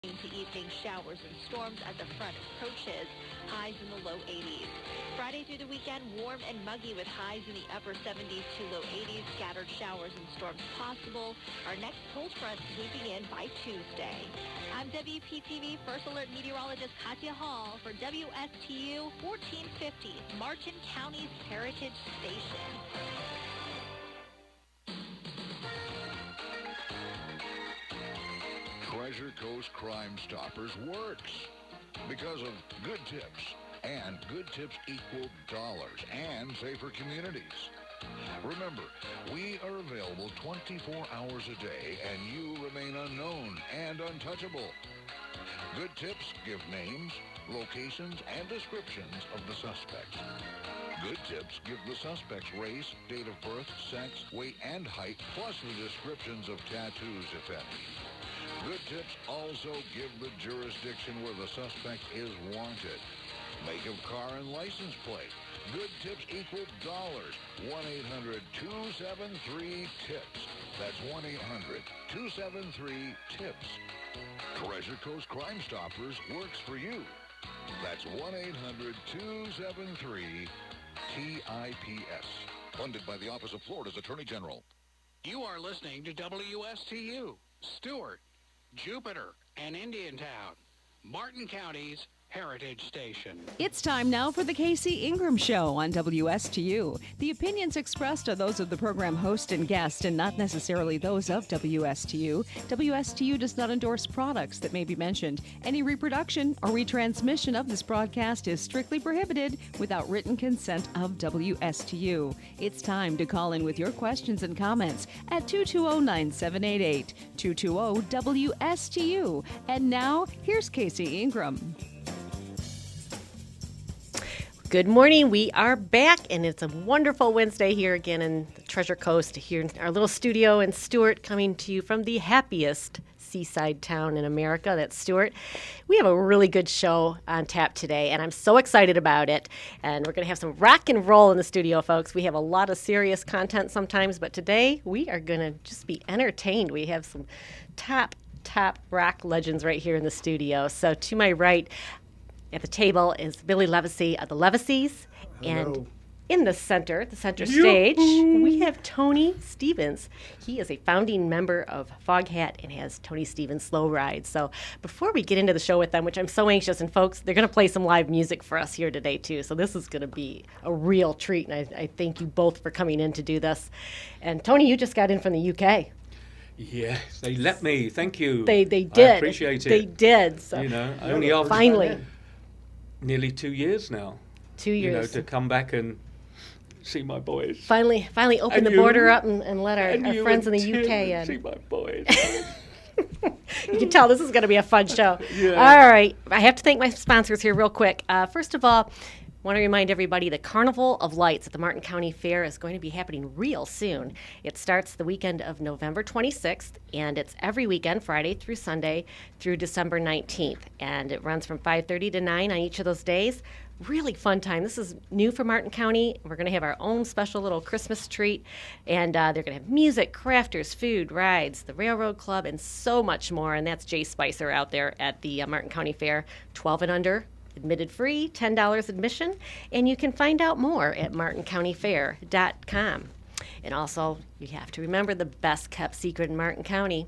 To evening showers and storms as the front approaches, highs in the low 80s. Friday through the weekend, warm and muggy with highs in the upper 70s to low 80s. Scattered showers and storms possible. Our next cold front sweeping in by Tuesday. I'm WPTV First Alert Meteorologist Katya Hall for WSTU 1450, Martin County's Heritage Station. Treasure Coast Crime Stoppers works because of good tips, and good tips equal dollars and safer communities. Remember, we are available 24 hours a day, and you remain unknown and untouchable. Good tips give names, locations, and descriptions of the suspects. Good tips give the suspect's race, date of birth, sex, weight, and height, plus the descriptions of tattoos, if any. Good tips also give the jurisdiction where the suspect is wanted. Make of car and license plate. Good tips equal dollars. 1-800-273-TIPS. That's 1-800-273-TIPS. Treasure Coast Crime Stoppers works for you. That's 1-800-273-TIPS. Funded by the Office of Florida's Attorney General. You are listening to WSTU, Stewart, Jupiter, and Indiantown, Martin County's Heritage Station. It's time now for the Casey Ingram Show on WSTU. The opinions expressed are those of the program host and guest and not necessarily those of WSTU. WSTU does not endorse products that may be mentioned. Any reproduction or retransmission of this broadcast is strictly prohibited without written consent of WSTU. It's time to call in with your questions and comments at 220-9788, 220-WSTU. And now, here's Casey Ingram. Good morning. We are back, and it's a wonderful Wednesday here again in the Treasure Coast, here in our little studio in Stewart, coming to you from the happiest seaside town in America. That's Stewart. We have a really good show on tap today, and I'm so excited about it. And we're going to have some rock and roll in the studio, folks. We have a lot of serious content sometimes, but today we are going to just be entertained. We have some top rock legends right here in the studio. So to my right, at the table is Billy Levesey of the Leveseys. And in the center stage, we have Tony Stevens. He is a founding member of Foghat and has Tony Stevens Slow Ride. So before we get into the show with them, which I'm so anxious, and folks, they're going to play some live music for us here today too. So this is going to be a real treat, and I thank you both for coming in to do this. And Tony, you just got in from the UK. Yeah, they let me. Thank you. They did. I appreciate it. They did. So only after finally. Nearly 2 years now. 2 years. To come back and see my boys. Finally open the border up and let our friends in the UK in. See my boys. You can tell this is going to be a fun show. Yeah. All right. I have to thank my sponsors here real quick. First of all, I want to remind everybody the Carnival of Lights at the Martin County Fair is going to be happening real soon. It starts the weekend of November 26th, and it's every weekend, Friday through Sunday, through December 19th. And it runs from 5:30 to 9 on each of those days. Really fun time. This is new for Martin County. We're going to have our own special little Christmas treat, and they're going to have music, crafters, food, rides, the Railroad Club, and so much more. And that's Jay Spicer out there at the Martin County Fair, 12 and under. Admitted free, $10 admission, and you can find out more at martincountyfair.com. And also, you have to remember the best kept secret in Martin County.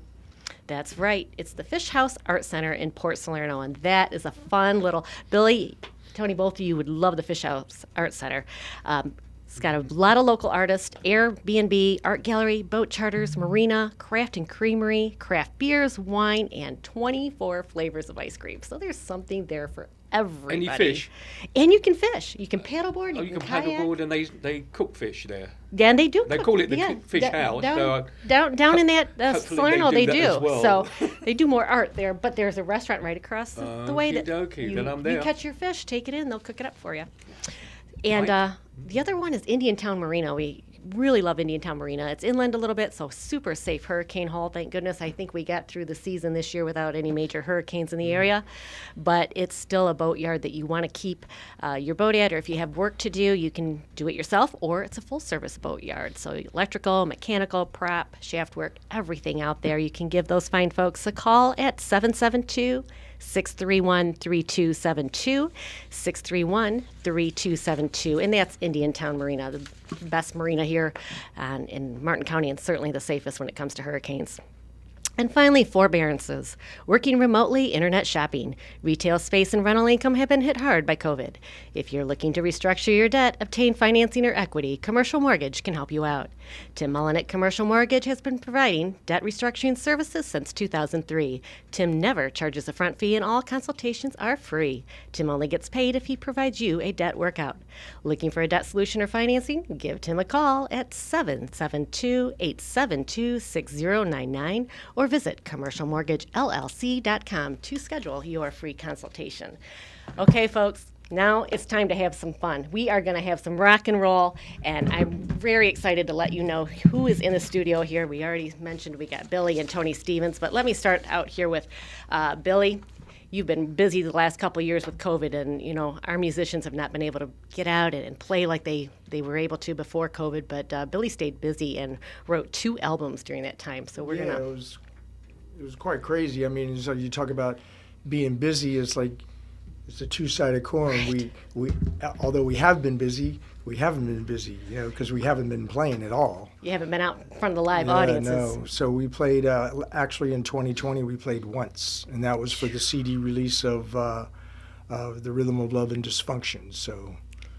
That's right, it's the Fish House Art Center in Port Salerno, and that is a fun little, Billy, Tony, both of you would love the Fish House Art Center. It's got a lot of local artists, Airbnb, art gallery, boat charters, marina, craft and creamery, craft beers, wine, and 24 flavors of ice cream. So there's something there for everybody. And you fish. And you can fish. You can paddleboard. You can paddleboard, and they cook fish there. Yeah, and they do. They call it the Fish House. Down in that Salerno, they do. Well. So they do more art there. But there's a restaurant right across the way that then I'm there. You catch your fish, take it in, they'll cook it up for you. And the other one is Indiantown Marina. We really love Indiantown Marina. It's inland a little bit, so super safe hurricane hull. Thank goodness. I think we got through the season this year without any major hurricanes in the area. But it's still a boatyard that you want to keep your boat at, or if you have work to do, you can do it yourself, or it's a full-service boatyard. So electrical, mechanical, prop, shaft work, everything out there. You can give those fine folks a call at 772-631-3272, 631-3272, and that's Indiantown Marina, the best marina here in Martin County, and certainly the safest when it comes to hurricanes. And finally, forbearances. Working remotely, internet shopping. Retail space and rental income have been hit hard by COVID. If you're looking to restructure your debt, obtain financing or equity, Commercial Mortgage can help you out. Tim Mullen at Commercial Mortgage has been providing debt restructuring services since 2003. Tim never charges a front fee and all consultations are free. Tim only gets paid if he provides you a debt workout. Looking for a debt solution or financing? Give Tim a call at 772-872-6099 or visit commercialmortgagellc.com to schedule your free consultation. Okay, folks, now it's time to have some fun. We are going to have some rock and roll, and I'm very excited to let you know who is in the studio here. We already mentioned we got Billy and Tony Stevens, but let me start out here with Billy. You've been busy the last couple of years with COVID, and our musicians have not been able to get out and play like they were able to before COVID. But Billy stayed busy and wrote 2 albums during that time. So we're gonna. It was quite crazy. I mean, so you talk about being busy. It's like it's a two-sided coin. Right. We although we have been busy, we haven't been busy. Because we haven't been playing at all. You haven't been out in front of the live audiences. No. So we played, actually in 2020, we played once, and that was for the CD release of The Rhythm of Love and Dysfunction. So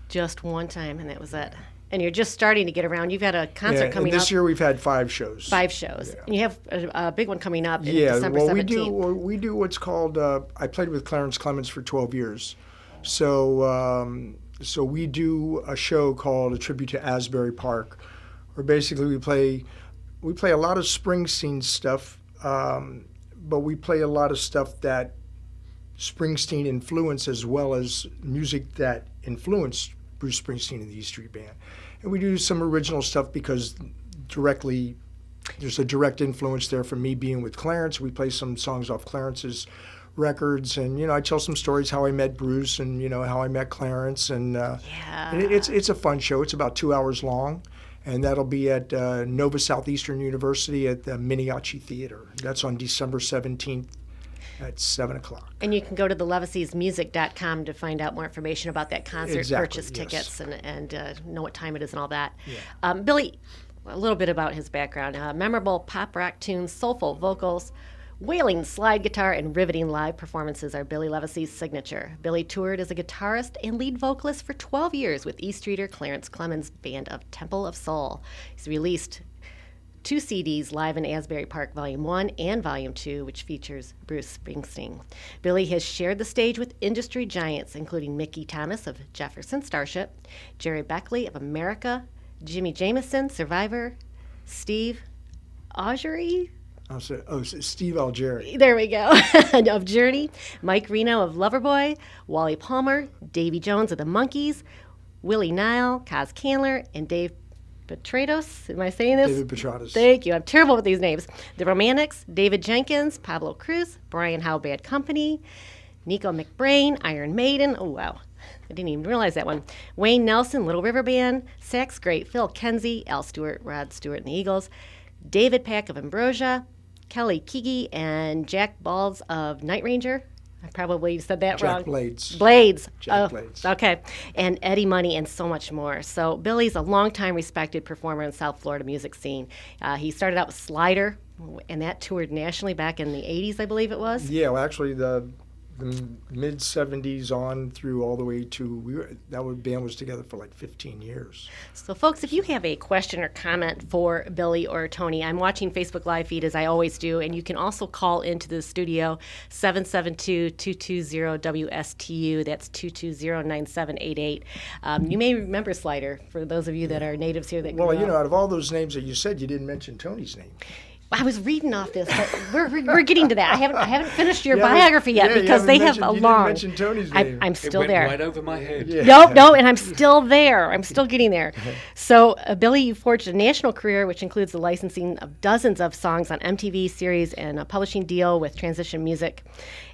Just one time, and that was it. And you're just starting to get around. You've got a concert coming and up. this year we've had 5 shows. 5 shows. Yeah. And you have a big one coming up in December well, 17th. we do what's called, I played with Clarence Clemens for 12 years. So we do a show called A Tribute to Asbury Park, where basically we play a lot of Springsteen stuff, but we play a lot of stuff that Springsteen influenced, as well as music that influenced Bruce Springsteen and the E Street Band. And we do some original stuff because there's a direct influence there from me being with Clarence. We play some songs off Clarence's records, and I tell some stories how I met Bruce and how I met Clarence, and it's a fun show. It's about 2 hours long, and that'll be at Nova Southeastern University at the Miniachi Theater. That's on December 17th at 7 o'clock. And you can go to thelevasiesmusic.com to find out more information about that concert, Exactly, purchase yes. tickets, and know what time it is and all that. Yeah. Billy, a little bit about his background. Memorable pop rock tunes, soulful vocals, wailing slide guitar, and riveting live performances are Billy Levesey's signature. Billy toured as a guitarist and lead vocalist for 12 years with E Streeter Clarence Clemens' band of Temple of Soul. He's released 2 CDs, Live in Asbury Park Volume 1 and Volume 2, which features Bruce Springsteen. Billy has shared the stage with industry giants, including Mickey Thomas of Jefferson Starship, Jerry Beckley of America, Jimmy Jamison, Survivor, Steve Augeri, Steve Algeri. there we go, of Journey, Mike Reno of Loverboy, Wally Palmer, Davy Jones of the Monkees, Willie Nile, Kaz Candler, and Dave Petratos. Am I saying this? David Petratos. Thank you. I'm terrible with these names. The Romantics, David Jenkins, Pablo Cruz, Brian Howe Bad Company, Nico McBrain, Iron Maiden. Oh, wow. I didn't even realize that one. Wayne Nelson, Little River Band, Sax Great, Phil Kenzie, Al Stewart, Rod Stewart and the Eagles, David Pack of Ambrosia, Kelly Keegi, and Jack Balls of Night Ranger. I probably said that wrong. Jack Blades. Blades. Jack Blades. Okay. And Eddie Money and so much more. So Billy's a longtime respected performer in South Florida music scene. He started out with Slider, and that toured nationally back in the 80s, I believe it was. Yeah, well, actually, the mid 70s on through all the way to band was together for like 15 years. So folks, if you have a question or comment for Billy or Tony, I'm watching Facebook Live feed as I always do, and you can also call into the studio 772-220-WSTU. That's 220-9788. You may remember Slider, for those of you that are natives here. That Well, grew up. out of all those names that you said, you didn't mention Tony's name. I was reading off this, but we're getting to that. I haven't finished your Yeah, but- biography yet yeah, you because they have haven't a mentioned- you long. didn't mention Tony's name. I'm It still went there. right over my head. Yeah. No, and I'm still there. I'm still getting there. So, Billy, you forged a national career, which includes the licensing of dozens of songs on MTV series and a publishing deal with Transition Music.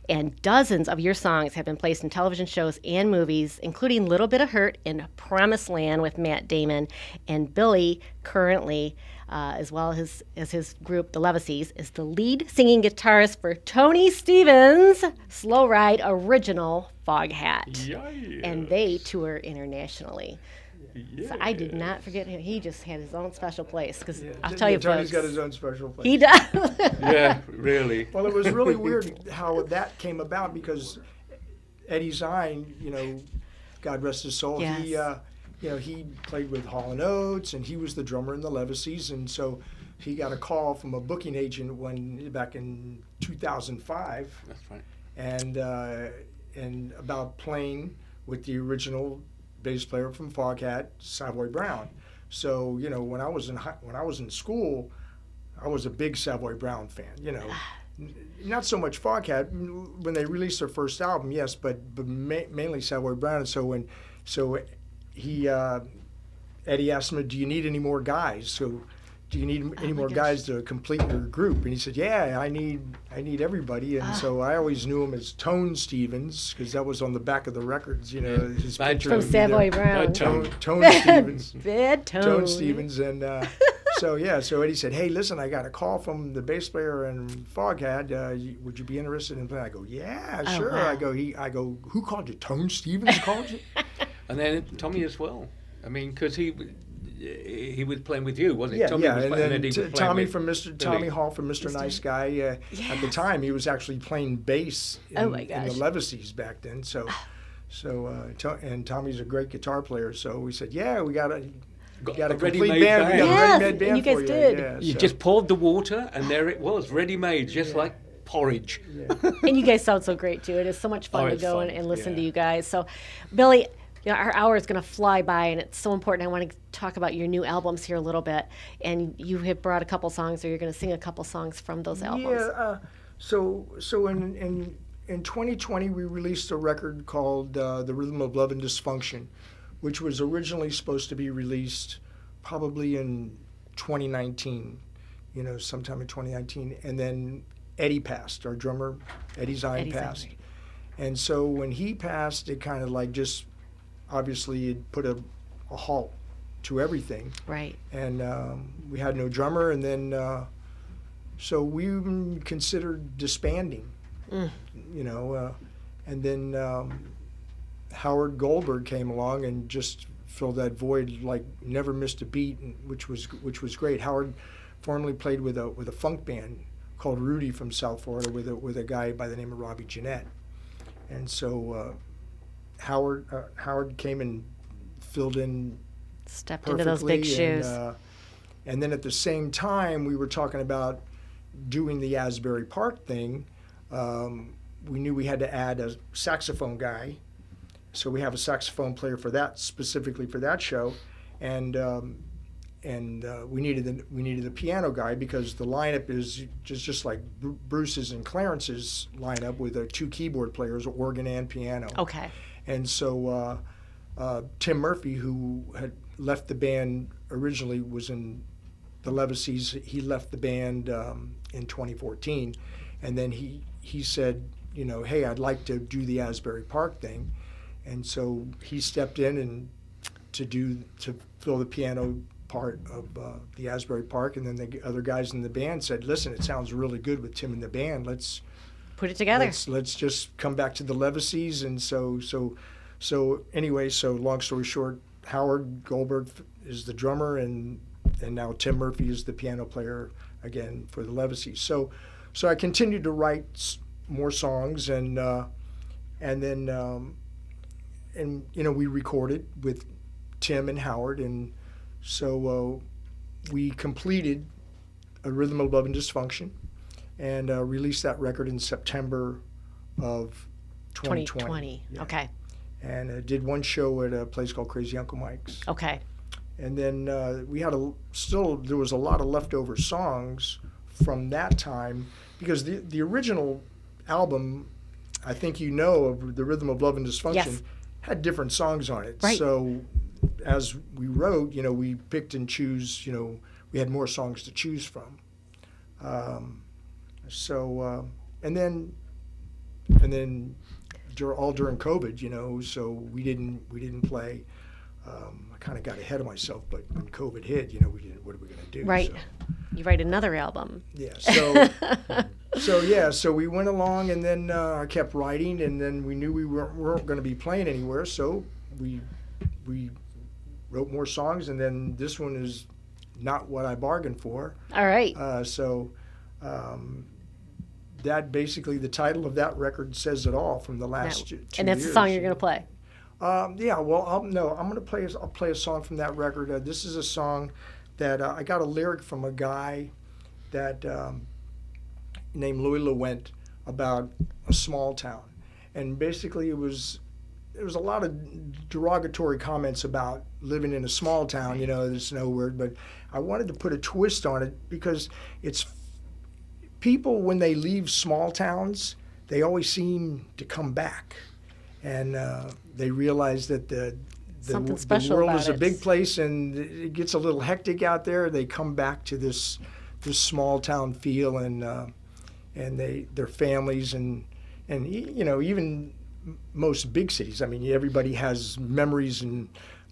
And dozens of your songs have been placed in television shows and movies, including Little Bit of Hurt and Promised Land with Matt Damon. And Billy, currently, as well as his group, the Levacies, is the lead singing guitarist for Tony Stevens' Slow Ride original Foghat. Yeah. And they tour internationally. So I did not forget him. He just had his own special place. Because I'll tell you, Tony's folks, got his own special place. he does. Yeah, really. Well, it was really weird how that came about because Eddie Zine, God rest his soul, Yes. he played with Hall & Oates, and he was the drummer in the Levacies, and so he got a call from a booking agent back in 2005, That's right. and about playing with the original bass player from Foghat, Savoy Brown. So when I was in school, I was a big Savoy Brown fan. Not so much Foghat when they released their first album, yes, but mainly Savoy Brown. And so Eddie asked him, "Do you need any more guys? So do you need any more guys to complete your group?" And he said, "Yeah, I need everybody." And so I always knew him as Tone Stevens because that was on the back of the records. His Bad picture From would be there. Savoy Brown. Tone Stevens. Bad Tone. Tone Stevens, and so Eddie said, "Hey, listen, I got a call from the bass player in Foghat. Would you be interested in playing?" I go, "Yeah, sure." wow. I go, "Who called you? Tone Stevens called you?" And then Tommy as well. I mean, because he was playing with you, wasn't he? Yeah, Tommy was and playing, then he was playing Tommy with from Tommy Hall from Mr. Nice Guy. At the Yes. time, he was actually playing bass Oh in my the gosh. Levacies back then. And Tommy's a great guitar player. So we said, "Yeah, we got a complete ready-made band. We got band. a Yes, ready-made band and you guys for you." did. Yeah, You so- just poured the water, and there it was, ready-made, just like porridge. And you guys sound so great too. It is so much fun Oh, to it's go fun, and listen to yeah. you guys. So, Billy, our hour is going to fly by, and it's so important. I want to talk about your new albums here a little bit. And you have brought a couple songs, or you're going to sing a couple songs from those albums. Yeah. So in 2020 we released a record called "The Rhythm of Love and Dysfunction," which was originally supposed to be released probably in 2019. Sometime in 2019, and then Eddie passed. Our drummer, Eddie Zine, Eddie Zine, passed. right. And so when he passed, it kind of like just obviously it put a halt to everything. Right. And we had no drummer, and then so we even considered disbanding. And then Howard Goldberg came along and just filled that void, like never missed a beat, which was great. Howard formerly played with a funk band called Rudy from South Florida with a guy by the name of Robbie Jeanette, and so Howard came and filled in Stepped into those big perfectly, shoes. and then at the same time we were talking about doing the Asbury Park thing. We knew we had to add a saxophone guy, so we have a saxophone player for that, specifically for that show, and we needed a piano guy because the lineup is just like Bruce's and Clarence's lineup with two keyboard players, organ and piano. Okay. And so Tim Murphy, who had left the band originally, was in the Levacies. He left the band in 2014, and then he said, "Hey, I'd like to do the Asbury Park thing," and so he stepped in and to fill the piano part of the Asbury Park, and then the other guys in the band said, "Listen, it sounds really good with Tim in the band. Let's Put it together. Let's just come back to the Levacies." And so anyway, so long story short, Howard Goldberg is the drummer, and now Tim Murphy is the piano player again for the Levacies. So I continued to write more songs, and then we recorded with Tim and Howard, and so we completed A Rhythm of Love and Dysfunction, and released that record in September of 2020. 2020. Yeah. Okay. And did one show at a place called Crazy Uncle Mike's. Okay. And then there was a lot of leftover songs from that time, because the original album, I think you know, of The Rhythm of Love and Dysfunction, Yes. had different songs on it. Right. So as we wrote, we picked and choose, we had more songs to choose from. And then all during COVID, so we didn't play. I kind of got ahead of myself, but when COVID hit, what are we going to do? Right. So, You write another album. yeah. So we went along, and then I kept writing, and then we knew we weren't going to be playing anywhere, so we wrote more songs, and then this one is not what I bargained for. All right. That basically, the title of that record says it all from the last 2 years. And that's the song you're going to play. Yeah. Well, I'll play a song from that record. This is a song that I got a lyric from a guy that named Louis Lewent about a small town, and basically there was a lot of derogatory comments about living in a small town. There's no word, but I wanted to put a twist on it because it's people, when they leave small towns, they always seem to come back, and they realize that the world is a big place and it gets a little hectic out there. They come back to this small town feel, and their families and even most big cities. I mean, everybody has memories,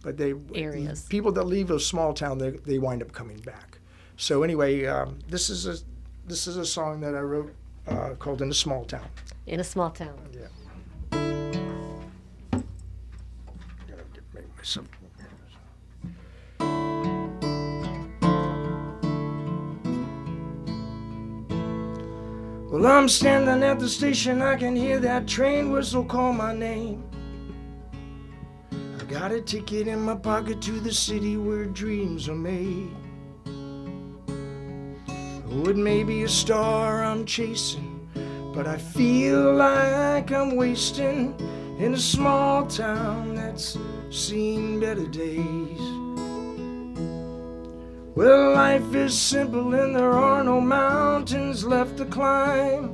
but areas. People that leave a small town, they wind up coming back. So anyway, this is a song that I wrote called "In a Small Town." In a Small Town. Yeah. Gotta make myself. Well, I'm standing at the station, I can hear that train whistle call my name. I got a ticket in my pocket to the city where dreams are made. Oh, it may be a star I'm chasing, but I feel like I'm wasting in a small town that's seen better days. Well, life is simple and there are no mountains left to climb.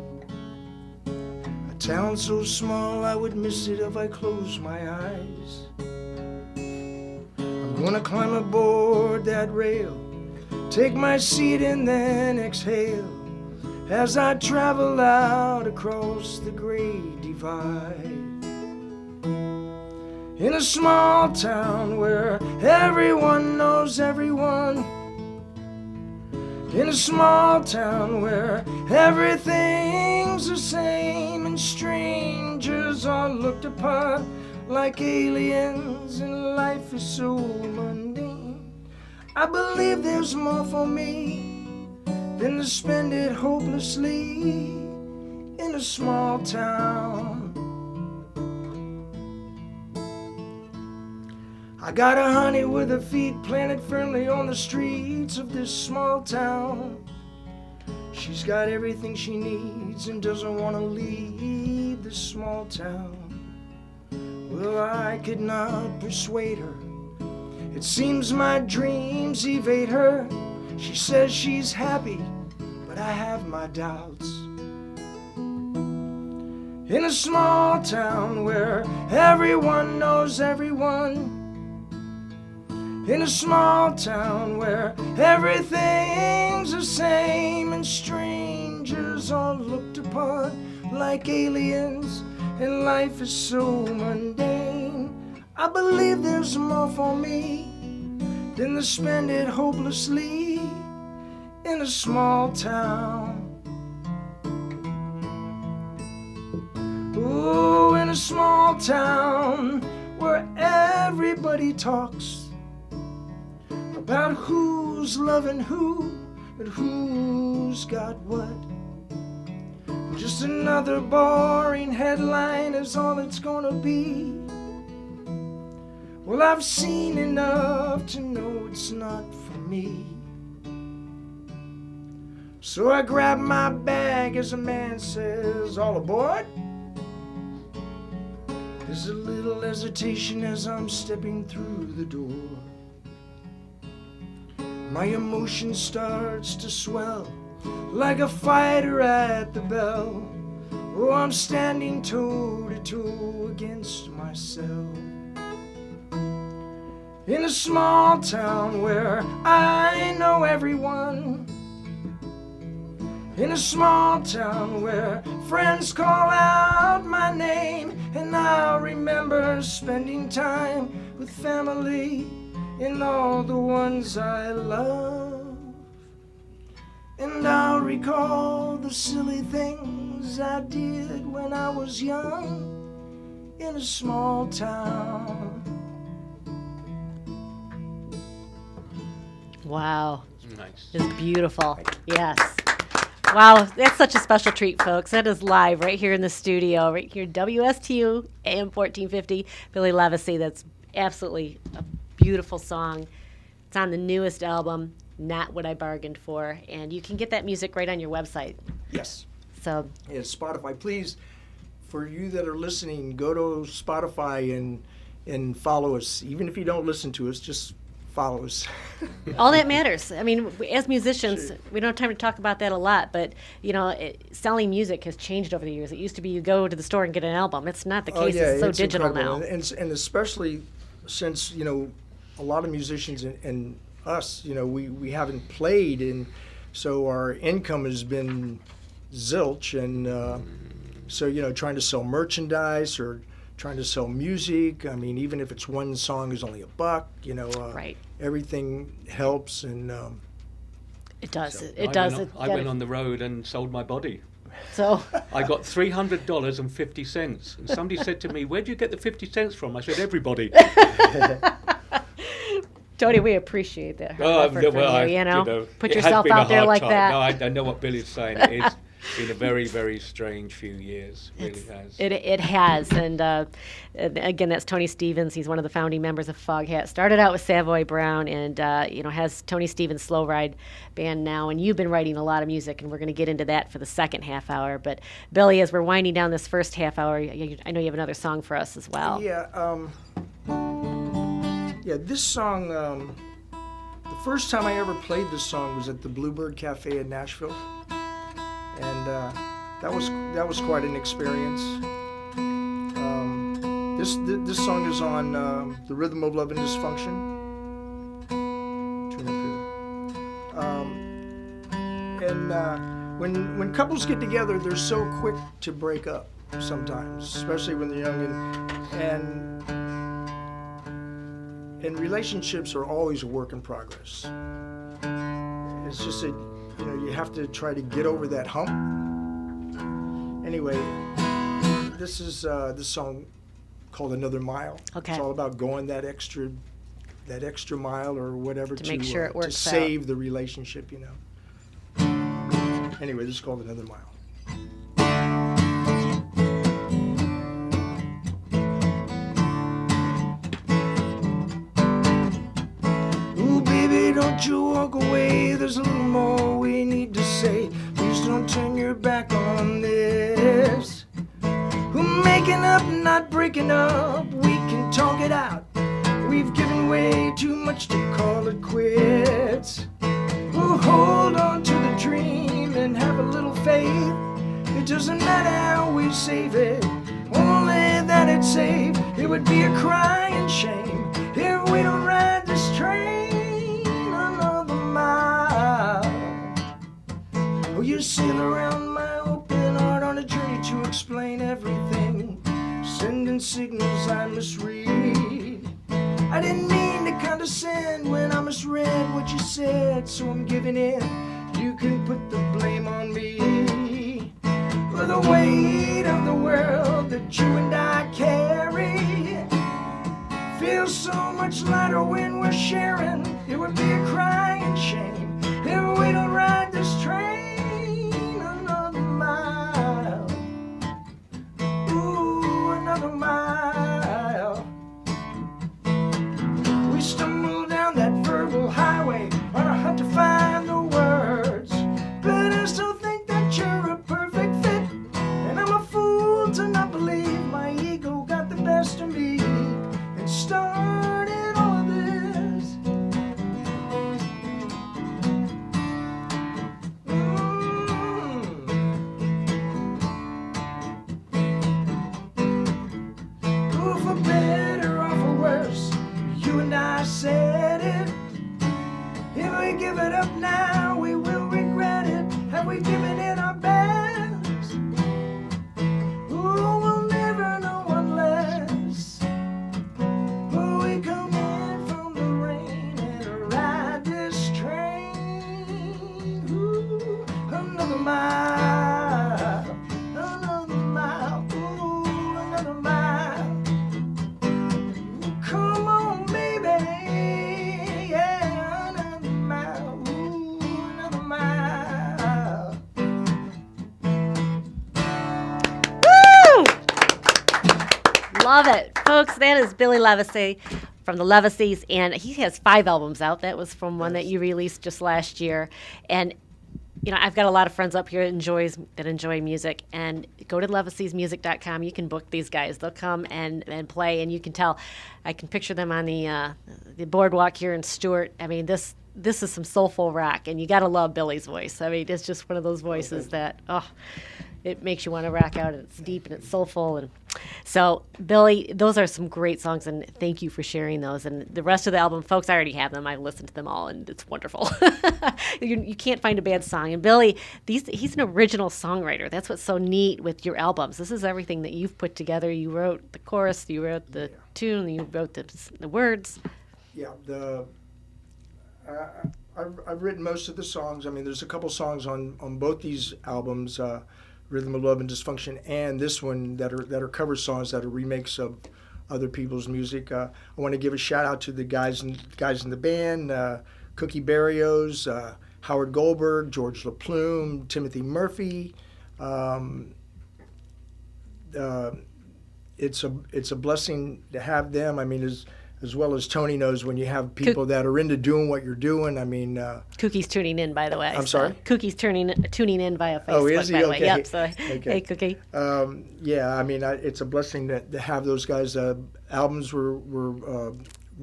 A town so small I would miss it if I closed my eyes. I'm gonna climb aboard that rail, take my seat and then exhale as I travel out across the great divide. In a small town where everyone knows everyone. In a small town where everything's the same and strangers are looked upon like aliens and life is so mundane. I believe there's more for me than to spend it hopelessly in a small town. I got a honey with her feet planted firmly on the streets of this small town. She's got everything she needs and doesn't want to leave this small town. Well, I could not persuade her. It seems my dreams evade her. She says she's happy, but I have my doubts. In a small town where everyone knows everyone. In a small town where everything's the same and strangers are looked upon like aliens and life is so mundane. I believe there's more for me than to spend it hopelessly in a small town. Oh, in a small town where everybody talks about who's loving who and who's got what. Just another boring headline is all it's gonna be. Well, I've seen enough to know it's not for me. So I grab my bag as a man says, "All aboard?" There's a little hesitation as I'm stepping through the door. My emotion starts to swell like a fighter at the bell. Oh, I'm standing toe to toe against myself. In a small town where I know everyone. In a small town where friends call out my name. And I'll remember spending time with family and all the ones I love. And I'll recall the silly things I did when I was young in a small town. Wow. Nice. It's beautiful. Yes. Wow, that's such a special treat, folks. That is live right here in the studio, right here, WSTU, AM 1450, Billy Levacy. That's absolutely a beautiful song. It's on the newest album, Not What I Bargained For, and you can get that music right on your website. Yes. So, Yeah, Spotify. Please, for you that are listening, go to Spotify and follow us. Even if you don't listen to us, just follow us. all that matters. I mean, as musicians, we don't have time to talk about that a lot, but, you know, selling music has changed over the years. It used to be you go to the store and get an album. It's not the case. It's so digital incredible. now. And especially since, you know, a lot of musicians and us, you know, we haven't played, and so our income has been zilch. And so, you know, trying to sell merchandise or trying to sell music, I mean, even if it's one song is only $1, you know, Right. everything helps. And It does. So It does. I went on the road and sold my body. So, I got $300.50. And somebody said to me, "Where'd you get the 50 cents from?" I said, "Everybody." Tony, we appreciate that. Effort from you, you know, put it has yourself been a out there hard like time. that. No, I know what Billy's saying. It's been a very, very strange few years. Really has. It has, and again, that's Tony Stevens. He's one of the founding members of Foghat. Started out with Savoy Brown, and you know, has Tony Stevens Slow Ride Band now. And you've been writing a lot of music, and we're going to get into that for the second half hour. But Billy, as we're winding down this first half hour, I know you have another song for us as well. Yeah, this song, the first time I ever played this song was at the Bluebird Cafe in Nashville. And that was quite an experience. This song is on The Rhythm of Love and Dysfunction. Tune up here. And when couples get together, they're so quick to break up sometimes, especially when they're young. And relationships are always a work in progress. It's just that, you know, you have to try to get over that hump. Anyway, this is this song called Another Mile. Okay. It's all about going that extra mile or whatever To make sure it works to save the relationship, you know. Anyway, this is called Another Mile. Don't you walk away, there's a little more we need to say. Please don't turn your back on this. We're making up, not breaking up, we can talk it out. We've given way too much to call it quits. We'll hold on to the dream and have a little faith. It doesn't matter how we save it, only that it's safe. It would be a crying shame if we don't ride this train. Oh, you sail around my open heart on a journey to explain everything, sending signals I misread. I didn't mean to condescend when I misread what you said, so I'm giving in. You can put the blame on me for the weight of the world that you and I carry. Feels so much lighter when we're sharing. It would be a crying shame if we don't ride this train another mile. Ooh, another mile. We stumble down that verbal highway on a hunt to find the words, but I still think that you're a perfect fit, and I'm a fool to not believe my ego got the best of me and started all of this. love it. Folks, that is Billy Levacy from the Levacies, and he has 5 albums out. That was from one that you released just last year. And I've got a lot of friends up here that enjoy music, and go to levaciesmusic.com. You can book these guys. They'll come and play, and you can tell. I can picture them on the boardwalk here in Stewart. I mean, this is some soulful rock, and you got to love Billy's voice. I mean, it's just one of those voices that, it makes you want to rock out, and it's deep and it's soulful. And so, Billy, those are some great songs, and thank you for sharing those. And the rest of the album, folks, I already have them. I listened to them all, and it's wonderful. You can't find a bad song. And Billy, he's an original songwriter. That's what's so neat with your albums. This is everything that you've put together. You wrote the chorus, you wrote the tune, you wrote the words. Yeah, I've written most of the songs. I mean, there's a couple songs on both these albums, Rhythm of Love and Dysfunction, and this one that are cover songs that are remakes of other people's music. I want to give a shout out to the guys in the band, Cookie Barrios, Howard Goldberg, George LaPlume, Timothy Murphy. It's a blessing to have them. I mean, as well as Tony knows, when you have people that are into doing what you're doing. I mean, Cookie's tuning in, by the way. I'm sorry? Cookie's tuning in via Facebook. Oh, is he? By the Okay. way. Yep. So, Okay. Hey, Cookie. Yeah, I mean, it's a blessing to have those guys. Albums were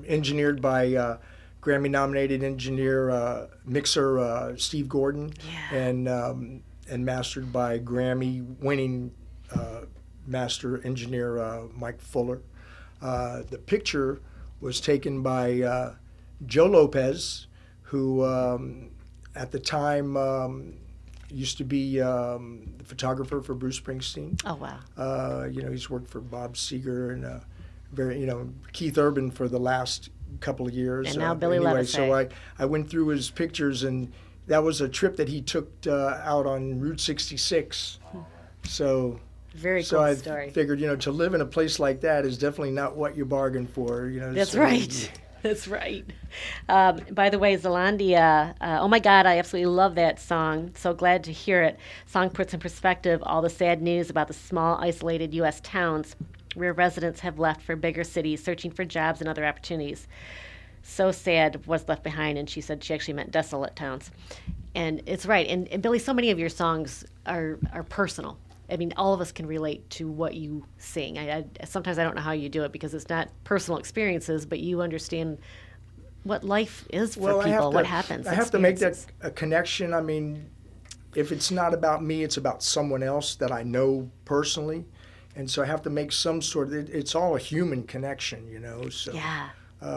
engineered by Grammy-nominated engineer, mixer Steve Gordon, and mastered by Grammy-winning master engineer Mike Fuller. The picture was taken by Joe Lopez, who at the time used to be the photographer for Bruce Springsteen. Oh, wow. He's worked for Bob Seger and Keith Urban for the last couple of years. And now Billy Levacy. So I went through his pictures, and that was a trip that he took out on Route 66. So. Very so cool I story. figured, to live in a place like that is definitely not what you bargained for. That's right. That's right. By the way, Zelandia, oh my God, I absolutely love that song. So glad to hear it. Song puts in perspective all the sad news about the small, isolated U.S. towns where residents have left for bigger cities, searching for jobs and other opportunities. So sad what's left behind, and she said she actually meant desolate towns. And it's right. And Billy, so many of your songs are personal. I mean, all of us can relate to what you sing. Sometimes I don't know how you do it because it's not personal experiences, but you understand what life is for people, what happens. I have to make that a connection. I mean, if it's not about me, it's about someone else that I know personally. And so I have to make some sort of, it's all a human connection, So yeah.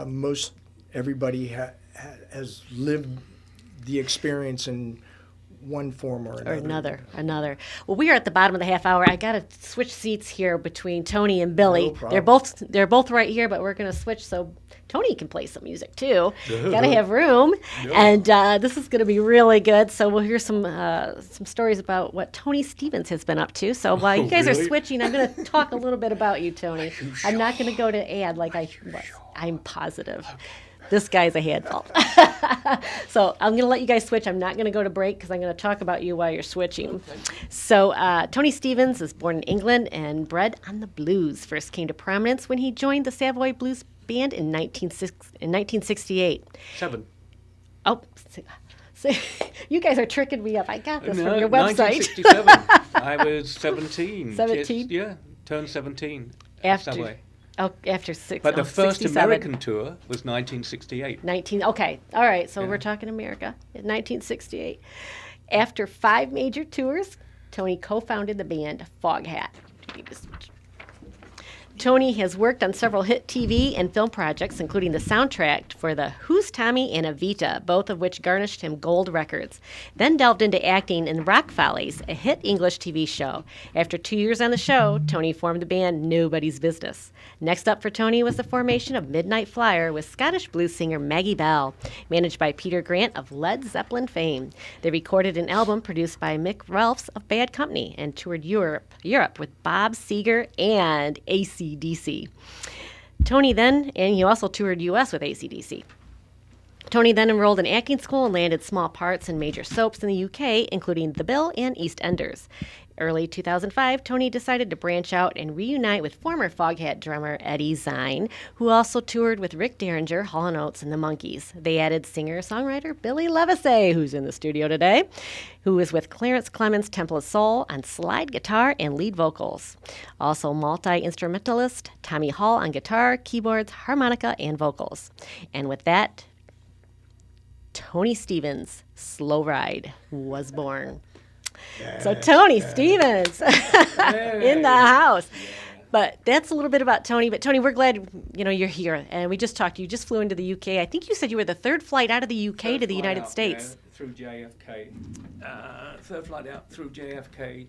Most everybody has lived the experience in one form or another. Well, we are at the bottom of the half hour. I got to switch seats here between Tony and Billy. No problem. They're both right here, but we're going to switch so Tony can play some music too. Got to have room, and this is going to be really good. So we'll hear some stories about what Tony Stevens has been up to. So while you guys are switching, I'm going to talk a little bit about you, Tony. I'm not going to go to ad like I was. I'm positive. Okay. This guy's a handful. So I'm going to let you guys switch. I'm not going to go to break because I'm going to talk about you while you're switching. Okay. So Tony Stevens was born in England and bred on the blues. First came to prominence when he joined the Savoy Blues Band in 1968. Oh, so you guys are tricking me up. I got this from your website. 1967. I was 17. 17? Just, turned 17. After Savoy. Oh, after six. But the first 67. American tour was 1968. Okay. All right. So we're talking America in 1968. After 5 major tours, Tony co-founded the band Foghat. Tony has worked on several hit TV and film projects, including the soundtrack for the Who's Tommy and Evita, both of which garnished him gold records. Then delved into acting in Rock Follies, a hit English TV show. After 2 years on the show, Tony formed the band Nobody's Business. Next up for Tony was the formation of Midnight Flyer with Scottish blues singer Maggie Bell, managed by Peter Grant of Led Zeppelin fame. They recorded an album produced by Mick Ralphs of Bad Company and toured Europe with Bob Seger and AC/DC. Tony then, and he also toured U.S. with AC/DC. Tony then enrolled in acting school and landed small parts in major soaps in the UK, including The Bill and EastEnders. Early 2005, Tony decided to branch out and reunite with former Foghat drummer Eddie Zine, who also toured with Rick Derringer, Hall & Oates, and the Monkees. They added singer-songwriter Billy Levisay, who's in the studio today, who is with Clarence Clemens' Temple of Soul on slide guitar and lead vocals. Also multi-instrumentalist Tommy Hall on guitar, keyboards, harmonica, and vocals. And with that, Tony Stevens' Slow Ride was born. So Tony Stevens in the house. But that's a little bit about Tony. But Tony, we're glad you're here, and we just talked. You just flew into the UK. I think you said you were the third flight out of the UK to the United States. Yeah, through JFK. Third flight out through JFK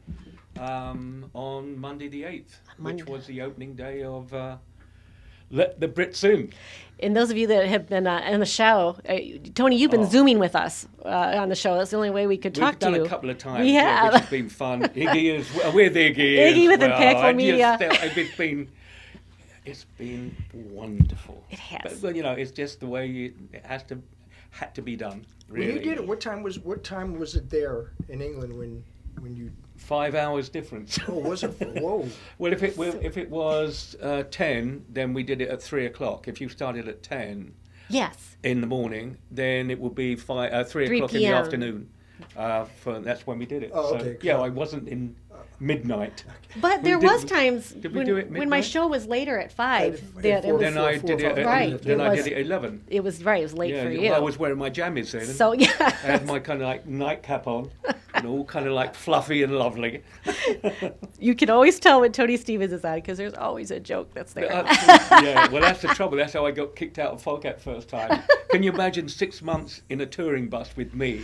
on Monday the 8th, which was the opening day of Let the Brits In. And those of you that have been in the show, Tony, you've been Zooming with us on the show. That's the only way we could talk to you. We've done a couple of times. We have. Which has been fun. Iggy is with Iggy. Iggy with Impactful Media. It's been wonderful. It has. But it's just the way it had to be done. Really. When you did it, what time was it there in England when you? 5 hours difference. Oh, was it? Whoa. Well, if it was 10, then we did it at 3 o'clock. If you started at 10 yes. in the morning, then it would be 3 o'clock in the afternoon. That's when we did it. Oh, so, okay. Yeah, I wasn't in midnight. But there was times did we do it when my show was later at 5. Then I did it at 11. It was right. It was late for you. Well, I was wearing my jammies then. So yeah. I had my kind of like nightcap on, and all kind of like fluffy and lovely. You can always tell when Tony Stevens is on because there's always a joke that's there. Yeah, well, that's the trouble. That's how I got kicked out of Foghat first time. Can you imagine 6 months in a touring bus with me,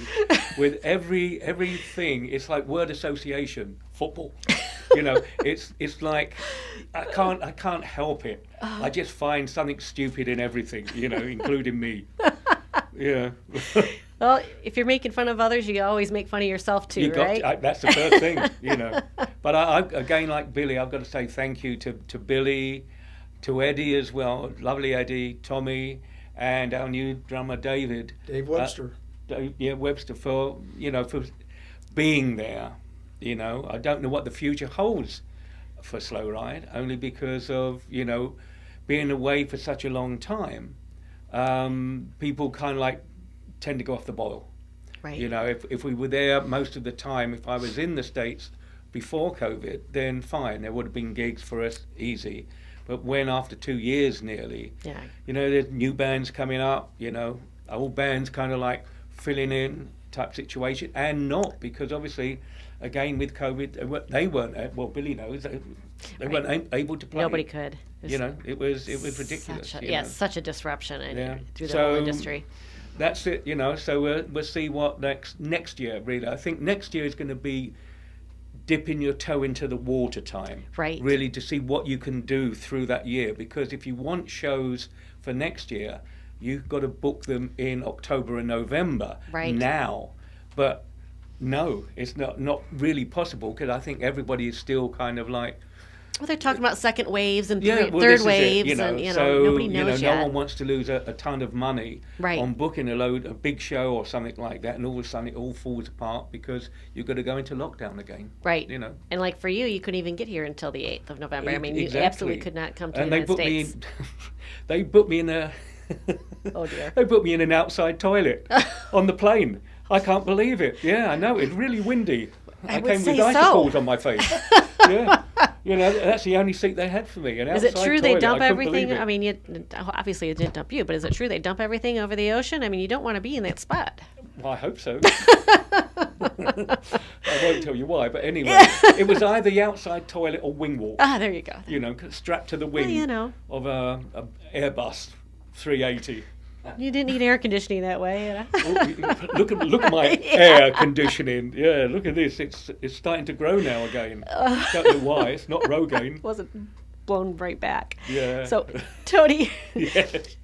with everything? It's like word association, football. It's like I can't help it. I just find something stupid in everything, including me. Yeah. Well, if you're making fun of others, you always make fun of yourself too, right? That's the first thing, But I, again, like Billy, I've got to say thank you to Billy, to Eddie as well, lovely Eddie, Tommy, and our new drummer David. Dave Webster. Webster for being there. I don't know what the future holds for Slow Ride, only because of being away for such a long time. People kind of like tend to go off the boil. Right. If we were there most of the time, if I was in the States before COVID, then fine, there would have been gigs for us easy. But when after 2 years nearly, there's new bands coming up, old bands kind of like filling in type situation, and not because obviously, again with COVID, they weren't. Well, Billy knows they weren't able to play. Nobody could. It was ridiculous. Such a disruption through the whole industry. That's it, So we'll see what next year. Really, I think next year is going to be dipping your toe into the water time. Right. Really, to see what you can do through that year, because if you want shows for next year, you've got to book them in October and November. Right. Now, but no, it's not really possible because I think everybody is still kind of like. Well, they're talking about second waves and third this waves, is it, and so, nobody knows yet. No one wants to lose a ton of money on booking a big show or something like that, and all of a sudden it all falls apart because you've got to go into lockdown again. Right. And like for you couldn't even get here until the 8th of November. I mean, exactly. You absolutely could not come to the United States. They put me in a. Oh dear. They put me in an outside toilet on the plane. I can't believe it. Yeah, I know. It's really windy. I came with icicles on my face. Yeah. That's the only seat they had for me. Is it true they dump everything? I mean, obviously it didn't dump you, but is it true they dump everything over the ocean? I mean, you don't want to be in that spot. Well, I hope so. I won't tell you why, but anyway, it was either the outside toilet or wing walk. Ah, there you go. Strapped to the wing of a Airbus 380. You didn't need air conditioning that way. Look at my air conditioning. Yeah, look at this. It's starting to grow now again. Don't know why. It's not Rogaine. Wasn't blown right back. Yeah. So, Tony. Yes.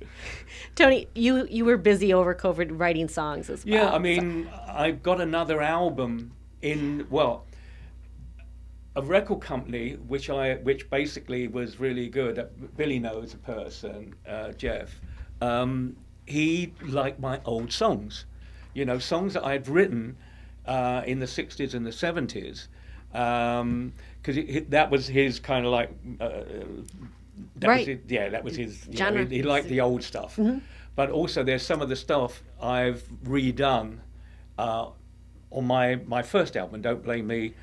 Tony, you were busy over COVID writing songs as well. Yeah, I mean, I've got another album a record company which basically was really good. Billy knows a person, Jeff. He liked my old songs, songs that I had written in the 60s and the 70s, because that was his kind of like. That was his genre. He liked the old stuff. Mm-hmm. But also there's some of the stuff I've redone on my first album, Don't Blame Me.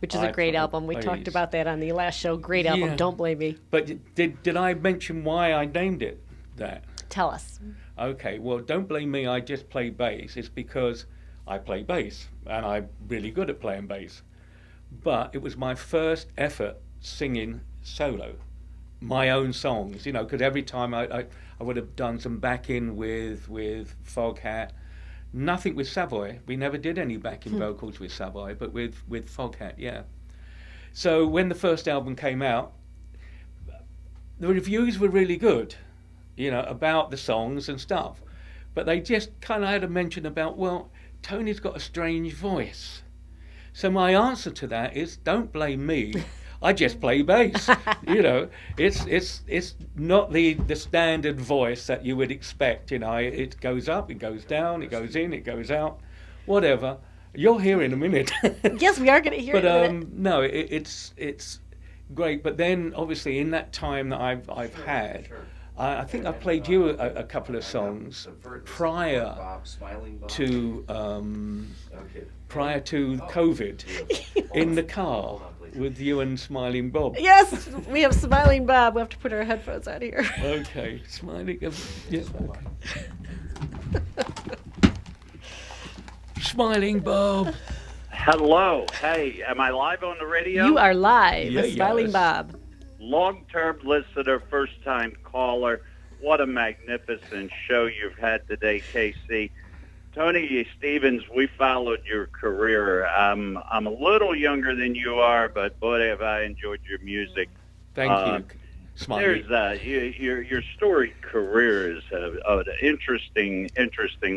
Which is a great album. We talked about that on the last show. Great album, Don't Blame Me. But did I mention why I named it that? Tell us. Okay, well, Don't Blame Me, I just play bass. It's because I play bass, and I'm really good at playing bass. But it was my first effort singing solo, my own songs, because every time I would have done some backing with Foghat. Nothing with Savoy. We never did any backing vocals with Savoy, but with Foghat, yeah. So when the first album came out, the reviews were really good, about the songs and stuff. But they just kind of had a mention about, well, Tony's got a strange voice. So my answer to that is, don't blame me. I just play bass. It's not the standard voice that you would expect. It goes up, it goes down, it goes in, it goes out, whatever. You'll hear in a minute. Yes, we are going to hear it in a minute. No, it's great. But then, obviously, in that time that I've had, I think I played you a couple of songs prior to COVID in the car with you and Smiling Bob. Yes, we have Smiling Bob. We have to put our headphones out here. Okay, Smiling. Yeah, okay. Smiling Bob. Hello. Hey, am I live on the radio? You are live. Yeah, Smiling Bob. Long-term listener, first-time caller. What a magnificent show you've had today, KC. Tony Stevens, we followed your career. I'm a little younger than you are, but boy, have I enjoyed your music. Thank you. Smiley. Your storied career is an interesting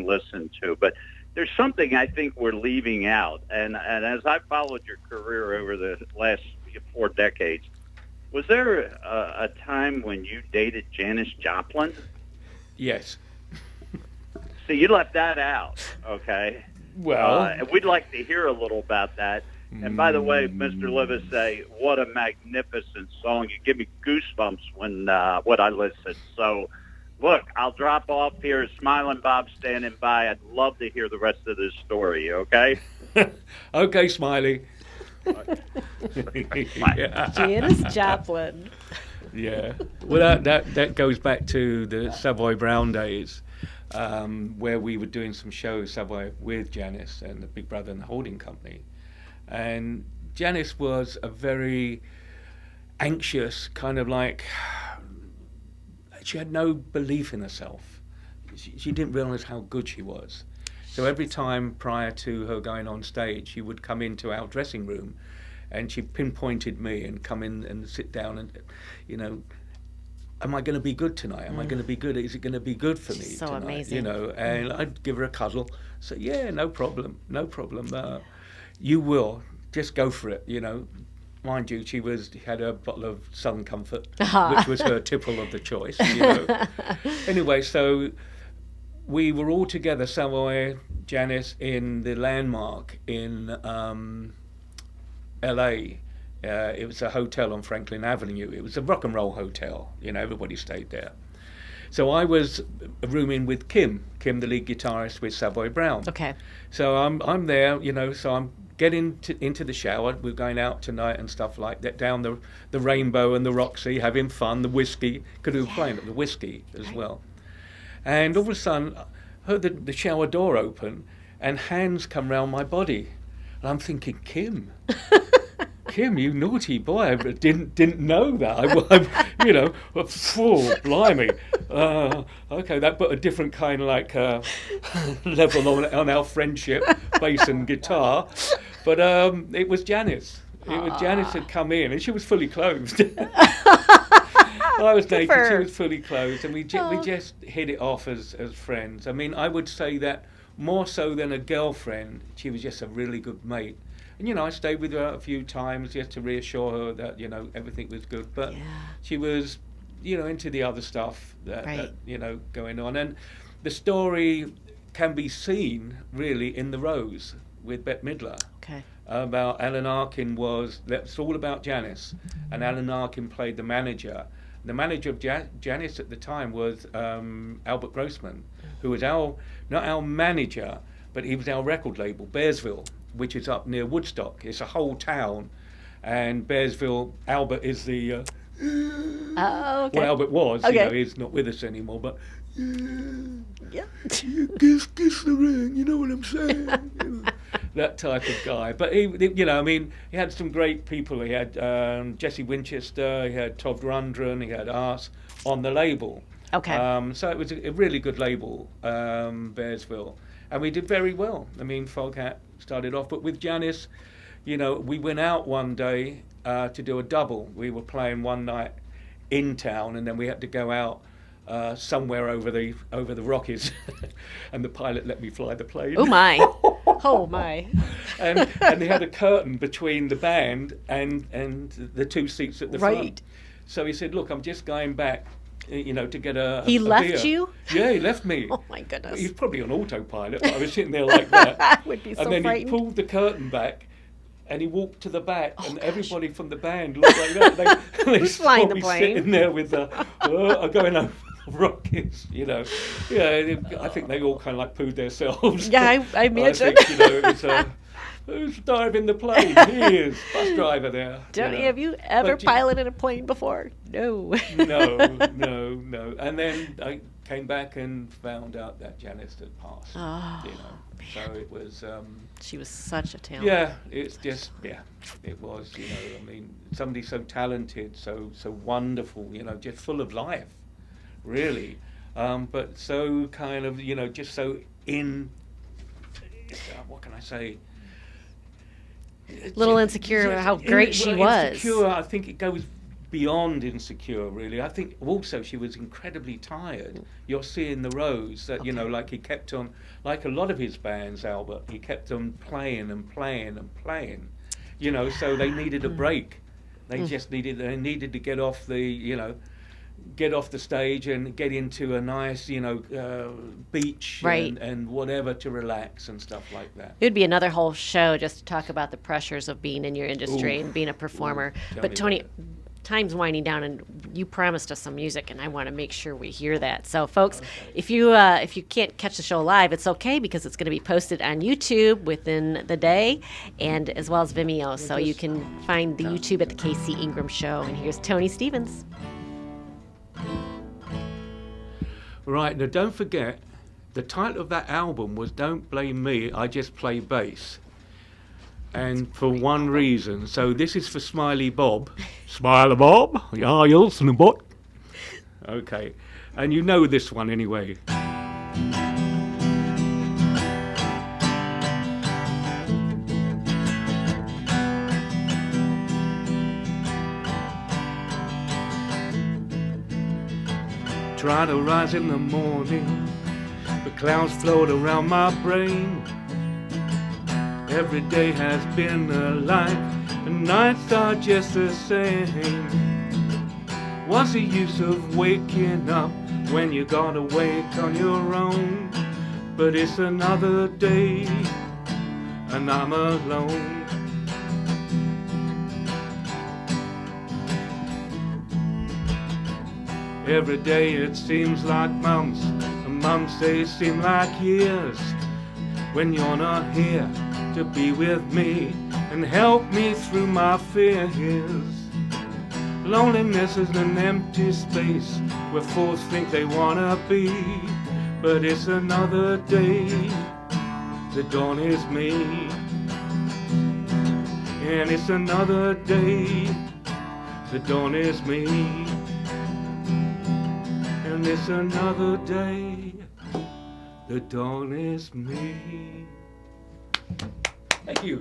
listen to, but there's something I think we're leaving out. And as I followed your career over the last 4 decades, was there a time when you dated Janis Joplin? Yes. See, you left that out, okay? Well, we'd like to hear a little about that. And by the way, Mr. Livesey, what a magnificent song. You give me goosebumps when I listen. So, look, I'll drop off here. Smiling Bob standing by. I'd love to hear the rest of this story, okay? Okay, Smiley. Janis Joplin. Yeah. Well, that goes back to the Savoy Brown days, where we were doing some shows, Savoy, with Janis and the Big Brother and the Holding Company. And Janis was a very anxious, kind of like, she had no belief in herself. She didn't realize how good she was. So every time prior to her going on stage, she would come into our dressing room and she pinpointed me and come in and sit down and, am I going to be good tonight? Am I going to be good? Is it going to be good for me so tonight? Amazing. And I'd give her a cuddle. So, yeah, no problem. You will. Just go for it, Mind you, she had a bottle of Southern Comfort, which was her tipple of the choice, Anyway, so we were all together, Savoy, Janis, in the Landmark in L.A. It was a hotel on Franklin Avenue. It was a rock and roll hotel. Everybody stayed there. So I was rooming with Kim, the lead guitarist with Savoy Brown. Okay. So I'm there, so I'm getting into the shower. We're going out tonight and stuff like that, down the Rainbow and the Roxy, having fun, the whiskey, because we were playing at the whiskey as well. And all of a sudden, I heard the shower door open and hands come round my body. And I'm thinking, Kim, you naughty boy, I didn't know that. Blimey. Okay, that put a different kind of level on our friendship, bass and guitar. But it was Janis. Janis had come in and she was fully clothed. I was naked, she was fully clothed, and we just hit it off as friends. I mean, I would say that more so than a girlfriend, she was just a really good mate. And, I stayed with her a few times just to reassure her that, everything was good. But she was, into the other stuff that, going on. And the story can be seen, really, in The Rose with Bette Midler. Okay. about Alan Arkin that's all about Janis, and Alan Arkin played the manager. The manager of Janis at the time was Albert Grossman, who was not our manager, but he was our record label, Bearsville, which is up near Woodstock. It's a whole town, and Bearsville, Albert is the... okay. Well, Albert was, okay. He's not with us anymore, but... Yeah. Kiss the ring, you know what I'm saying? That type of guy. But he had some great people. He had Jesse Winchester, he had Todd Rundgren, he had us on the label. Okay. So it was a really good label, Bearsville. And we did very well. I mean, Foghat started off, but with Janis, we went out one day to do a double. We were playing one night in town, and then we had to go out somewhere over the Rockies, and the pilot let me fly the plane. Oh my! Oh my! and they had a curtain between the band and the two seats at the front. So he said, "Look, I'm just going back, to get a." He left beer. you? Yeah, he left me. Oh my goodness! He's probably on autopilot. But I was sitting there like that. That would be so And then frightened. he pulled the curtain back. And he walked to the back, and everybody from the band looked like that. They Who's saw flying the me plane? sitting there with going over the Rockies, Yeah, I think they all kind of like pooed themselves. Yeah, I imagine. I think, it's who's driving the plane? He is, bus driver there. Tony, have you ever piloted a plane before? No. No. And then I came back and found out that Janis had passed. Oh, So it was. She was such a talent. Yeah, it's just it was. I mean, somebody so talented, so wonderful. Just full of life, really. But so kind of just so what can I say? Little insecure about how great she was. Insecure, I think it goes beyond insecure, really. I think also she was incredibly tired. You're seeing the Rose that, like he kept on, like a lot of his bands, Albert, he kept on playing and playing and playing, so they needed a break. They just needed to get off the, get off the stage and get into a nice, beach right. and whatever to relax and stuff like that. It would be another whole show just to talk about the pressures of being in your industry and being a performer. But Tony, time's winding down, and you promised us some music, and I want to make sure we hear that. So, folks, if you can't catch the show live, it's okay, because it's going to be posted on YouTube within the day, and as well as Vimeo. So you can find the YouTube at the KC Ingram Show. And here's Tony Stevens. Right, now don't forget, the title of that album was Don't Blame Me, I Just Play Bass. And for one reason. So this is for Smiley Bob. Smiley Bob? Yeah, you listening, bot? Okay. And you know this one anyway. Try to rise in the morning, but clouds float around my brain. Every day has been alike, and nights are just the same. What's the use of waking up when you gotta wake on your own? But it's another day, and I'm alone. Every day it seems like months, and months they seem like years, when you're not here to be with me and help me through my fears. Loneliness is an empty space where fools think they wanna be, but it's another day, the dawn is me. And it's another day, the dawn is me. And it's another day, the dawn is me. Thank you.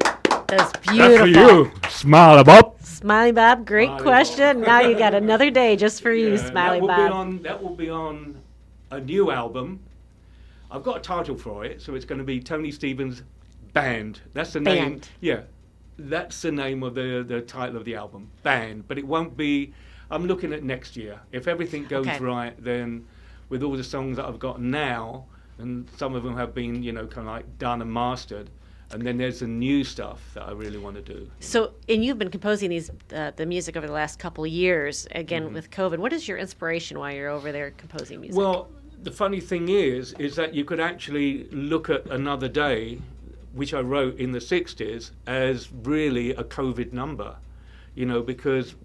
That's beautiful. That's for you, Smiley Bob. Smiley Bob, great Smiley question. Bob. Now you got another day just for you, Smiley Bob. That will be on a new album. I've got a title for it, so it's going to be Tony Stevens Band. That's the name. Yeah, that's the name of the title of the album, Band. But it won't be. I'm looking at next year. If everything goes right, then with all the songs that I've got now, and some of them have been, kind of like done and mastered, And then there's the new stuff that I really want to do. So, and you've been composing these the music over the last couple of years, again with COVID. What is your inspiration while you're over there composing music? Well, the funny thing is that you could actually look at Another Day, which I wrote in the 60s, as really a COVID number, because,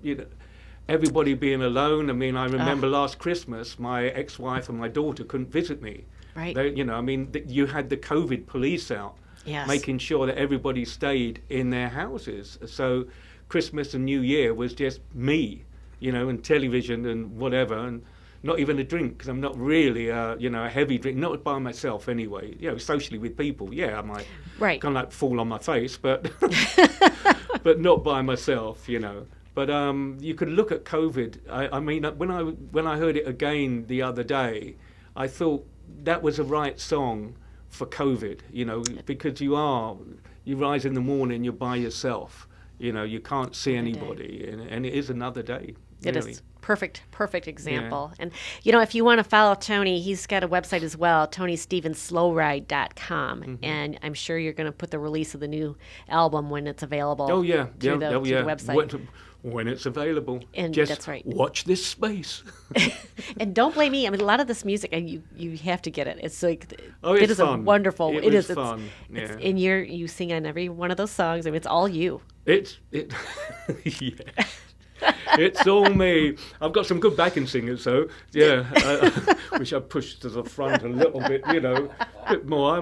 everybody being alone. I mean, I remember last Christmas, my ex-wife and my daughter couldn't visit me. Right. You had the COVID police out, yes, making sure that everybody stayed in their houses. So Christmas and New Year was just me, and television and whatever, and not even a drink, because I'm not really, a heavy drink, not by myself anyway. Socially with people, I might kind of like fall on my face, but but not by myself, But you could look at COVID. I mean, when I heard it again the other day, I thought that was a right song for COVID, because you rise in the morning, you're by yourself, you can't see anybody, and it is another day. It really. is perfect example. Yeah. And if you want to follow Tony, he's got a website as well, TonyStevensSlowRide.com, and I'm sure you're going to put the release of the new album when it's available. Oh yeah, through the website. When it's available, and just that's right. Watch this space. And don't blame me. I mean, a lot of this music, you have to get it. It's like it's it is fun. A wonderful. It is fun. And you sing on every one of those songs. I mean, it's all you. Yeah. It's all me. I've got some good backing singers, though. Yeah, which I pushed to the front a little bit, a bit more.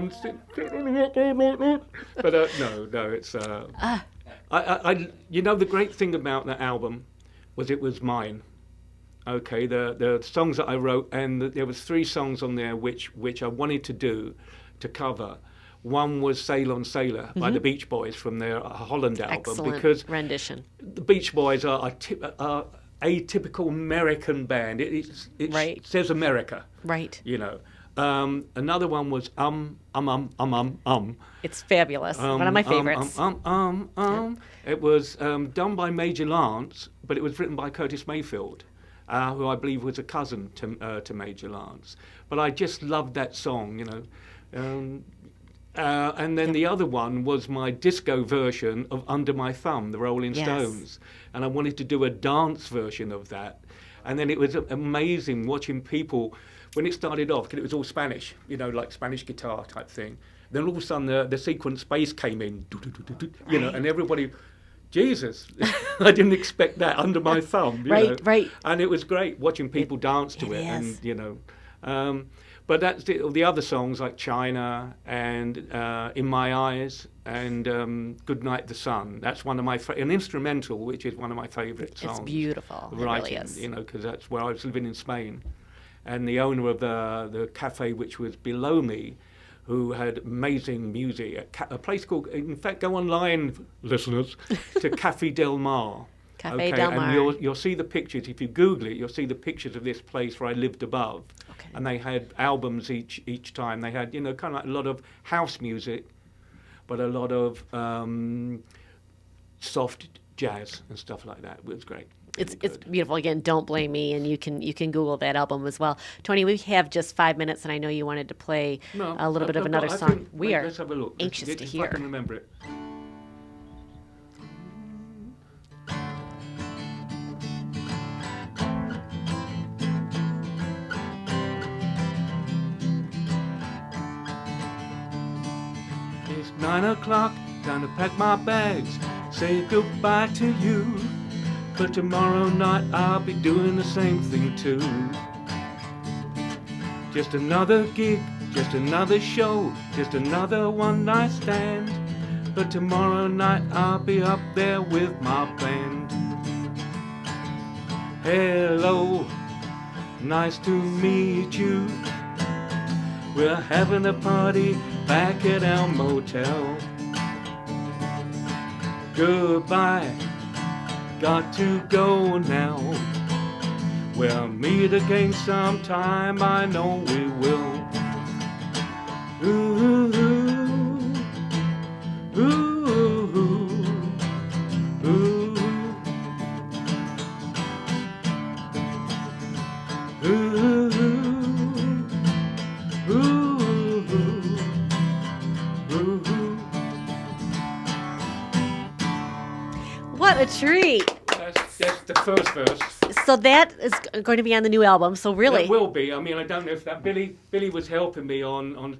But no, it's. The great thing about that album was it was mine. Okay, the songs that I wrote, and there was 3 songs on there which I wanted to do, to cover. One was "Sail On Sailor" by the Beach Boys from their Holland album. Excellent because rendition. The Beach Boys are a typical American band. It right. says America. Right. Another one was It's fabulous. One of my favorites. It was done by Major Lance, but it was written by Curtis Mayfield, who I believe was a cousin to Major Lance. But I just loved that song, and then the other one was my disco version of Under My Thumb, the Rolling Stones. And I wanted to do a dance version of that. And then it was amazing watching people, when it started off, because it was all Spanish, like Spanish guitar type thing. Then all of a sudden the sequence bass came in, and everybody, Jesus, I didn't expect that Under My Thumb. Right. And it was great watching people dance to it. And, but that's the other songs like China and In My Eyes and Good Night the Sun. That's one of my an instrumental, which is one of my favourite songs. It's beautiful. Writing, it really is. Because that's where I was living in Spain, and the owner of the cafe which was below me, who had amazing music, a place called. In fact, go online, listeners, to Café Del Mar. Cafe Del Mar. And you'll see the pictures. If you Google it, you'll see the pictures of this place where I lived above. Okay. And they had albums each time. They had, kind of like a lot of house music, but a lot of soft jazz and stuff like that. It was great. It's beautiful. Again, Don't Blame Me, and you can Google that album as well. Tony, we have just 5 minutes, and I know you wanted to play a little bit of another song. Let's have a look. Anxious to hear. If I can remember it. It's 9 o'clock, time to pack my bags, say goodbye to you. But tomorrow night I'll be doing the same thing too. Just another gig, just another show, just another one-night stand. But tomorrow night I'll be up there with my band. Hello, nice to meet you. We're having a party back at our motel. Goodbye, got to go now. We'll meet again sometime, I know we will. Ooh, ooh, ooh, ooh, ooh, ooh, ooh. a treat. That's the first verse. So that is going to be on the new album. So really, It will be. I mean, I don't know if that Billy was helping me on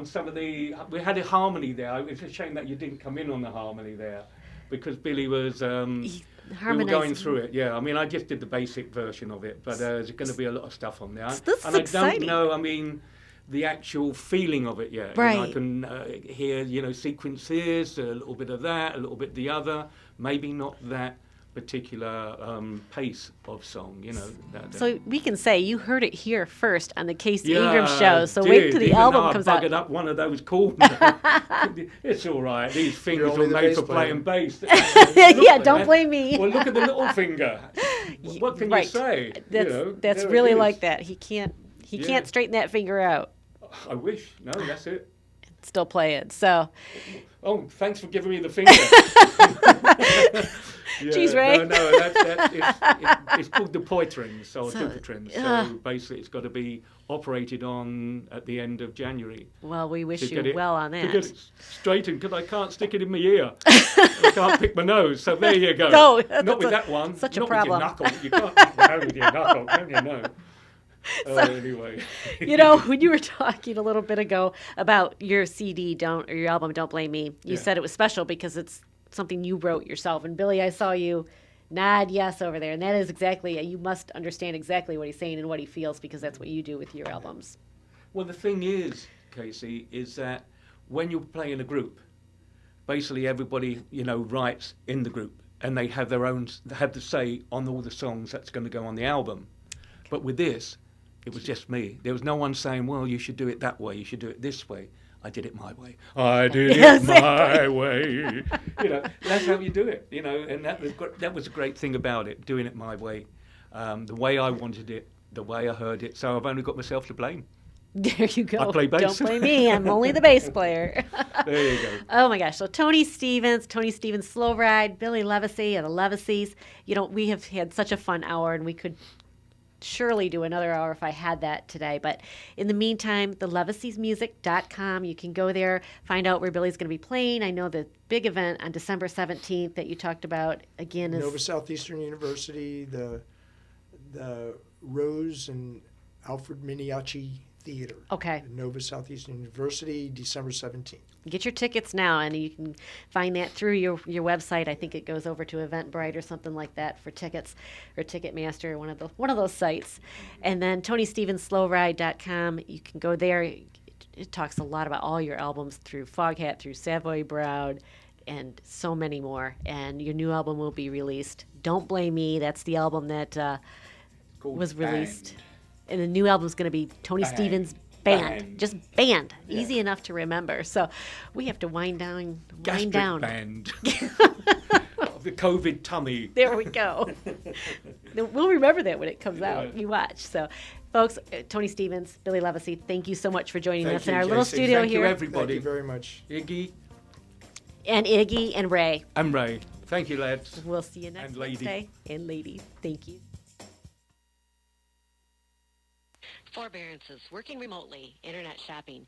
some of the. We had a harmony there. It's a shame that you didn't come in on the harmony there, because Billy was. We were going through it. Yeah, I mean, I just did the basic version of it, but there's going to be a lot of stuff on there, and I don't know. I mean, the actual feeling of it yet. Right. You know, I can hear sequences, a little bit of that, a little bit the other. Maybe not that particular pace of song, So we can say you heard it here first on the Casey Yeah, Ingram show. So did. wait till the Even album though comes I out. buggered up one of those chords. It's all right. These fingers only are the made bass for player. playing bass. Yeah, don't blame me. Well, look at the little finger. What can you say? That's there really it is. like that. He can't straighten that finger out. I wish. No, that's it. Still play it. So. Oh, thanks for giving me the finger. Jeez, Ray. No, it's called the Poitrins or Dupuytren's. So basically, it's got to be operated on at the end of January. Well, we wish you well on that. To get it straightened, because I can't stick it in my ear. I can't pick my nose. So there you go. No, not with that one. Such a not problem. With your knuckle. You can't pick my nose with your knuckle, can you? No. Anyway. When you were talking a little bit ago about your CD, or your album, Don't Blame Me, you said it was special because it's something you wrote yourself. And Billy, I saw you nod yes over there. And that is exactly, you must understand exactly what he's saying and what he feels, because that's what you do with your albums. Well, the thing is, Casey, is that when you play in a group, basically everybody, writes in the group, and they have the say on all the songs that's going to go on the album. But with this, it was just me. There was no one saying, well, you should do it that way, you should do it this way. I did it my way. I did it my way. That's how you do it, and that was a great thing about it, doing it my way, the way I wanted it, the way I heard it. So I've only got myself to blame. There you go. I play bass. Don't blame me. I'm only the bass player. There you go. Oh, my gosh. So Tony Stevens, Slow Ride, Billy Levacy of the Levacies. We have had such a fun hour, and we could surely do another hour if I had that today. But in the meantime, thelevaciesmusic.com. You can go there, find out where Billy's going to be playing. I know the big event on December 17th that you talked about again is Nova Southeastern University, the Rose and Alfred Miniacci Theater. Okay. Nova Southeastern University, December 17th. Get your tickets now, and you can find that through your website. I think it goes over to Eventbrite or something like that for tickets, or Ticketmaster, one of those sites. And then TonyStevensSlowRide.com. You can go there. It talks a lot about all your albums through Foghat, through Savoy Brown, and so many more. And your new album will be released. Don't Blame Me. That's the album that was released. And the new album is going to be Tony Stevens Band. Just Band. Yeah. Easy enough to remember. So we have to wind down. Band. The COVID tummy. There we go. We'll remember that when it comes out. You watch. So, folks, Tony Stevens, Billy Levacy, thank you so much for joining us in our little studio here. Thank you, everybody. Thank you very much. Iggy. And Ray. And Ray. Thank you, lads. We'll see you next Wednesday. And lady. Thank you. Forbearances, working remotely, internet shopping.